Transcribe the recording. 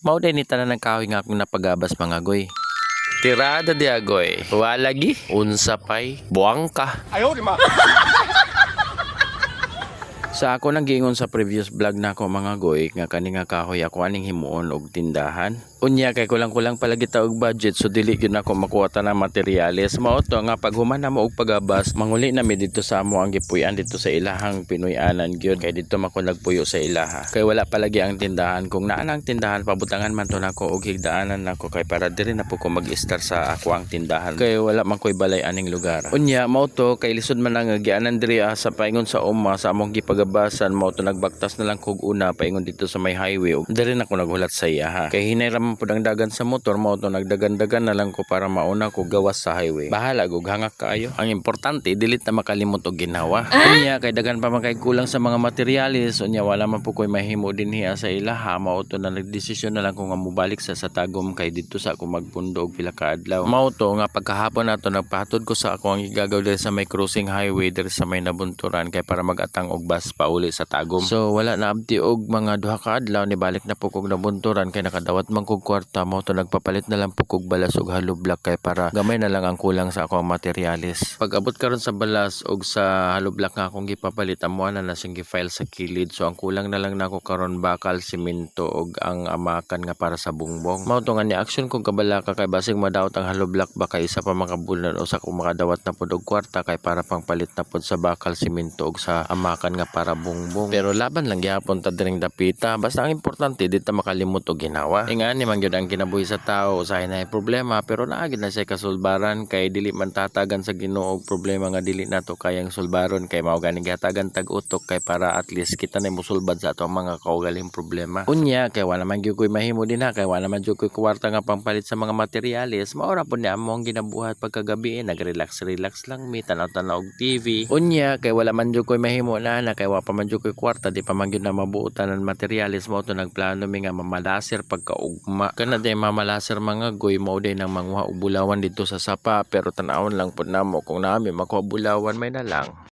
Mao day ni tanan ng kahoy nga akong napagabas mga goy. Tirada di agoy. Walagi unsa pay buwang ka. Sa ako nang giingon sa previous vlog na ako mga goy nga kani nga kahoy ako aning himuon og tindahan. Unya kay kulang-kulang palagi ta og budget so dili gyud nako makuha ta na materyales. Mao to nga pag human na mo og pagabas manguli na mi dito sa amo ang gipuy-an dito sa ilahang Pinoy-anan gyud kay dito mako nagpuyo sa ilaha. Kay wala palagi ang tindahan kung naa ang tindahan pabutangan man to nako og higdaanan nako kay para diri na po ko mag-start sa ako ang tindahan. Kay wala man koy balay aning lugar. Unya mao to kay lisod man ang gianan diri sa paingon sa uma sa among gipagabasan mao to nagbaktas na lang kog una paingon dito sa may highway ug diri na ko naghulat sa iya. Kay hinayram pud ang dagan sa motor mao to nagdagan-dagan na lang ko para mauna ko gawas sa highway. Bahala og hangak kaayo. Ang importante dili ta makalimot og ginawa. Unya kay dagan pa man kay kulang sa mga materyales unya wala man po koy mahimo dinhi sa ilaha mao to na nagdesisyon na lang ko nga mobalik sa Tagum kay dito sa ako magpundo og pila ka adlaw. Mao to nga pagkahapon nato nagpahatod ko sa ako ang igagaw diri sa may crossing highway diri sa may Nabunturan kay para magatang og bus pauli sa Tagum. So wala na abti og mga duha ka adlaw ni balik na po kog Nabunturan kay nakadawat man kog kwarta mao to nagpapalit na lang po kog balas og hollow block kay para gamay na lang ang kulang sa akong materyales. Pag abot karon sa balas og sa hollow block nga akong gipapalit amo na sing gi-file sa kilid so ang kulang na lang nako karon bakal, simento og ang amakan nga para sa bungbong. Mao to nga ni action kong kabalaka kay basig madawat ang hollow block baka isa pa makabulan o sa kung makadawat na pud og kwarta kay para pang palit na pud sa bakal, simento og sa amakan nga para bungbong. Pero laban lang gyapon ta diring dapita basta ang importante di ta makalimot og ginawa. Ingani man gyud ang kinabuhi sa tao usahay na problema pero naa gyud na siya kasulbaran kay dili man tatagan sa Ginoo og problema nga dili nato kayang sulbaron kay mao gani gihatagan tag utok kay para at least kita na mosulbad sa ato mga kaugaling problema. Unya kay wala man gyud koy mahimo din kay wala man gyud koy kwarta nga pangpalit sa mga materyales mao ra pud ni amo ang ginabuhat pagkagabi nagrelax lang mi tanaw-tanaw og TV. Unya kay wala man gyud koy mahimo na kay wa pa man gyud koy kwarta di pa man gyud na mabuutan ang materyales mao to nagplano mi nga mamalaser pagkaugma kana day mamalaser mga goy mao day nang manguha og bulawan dito sa sapa pero tan-awon lang pud namo kung naami makuha bulawan may na lang.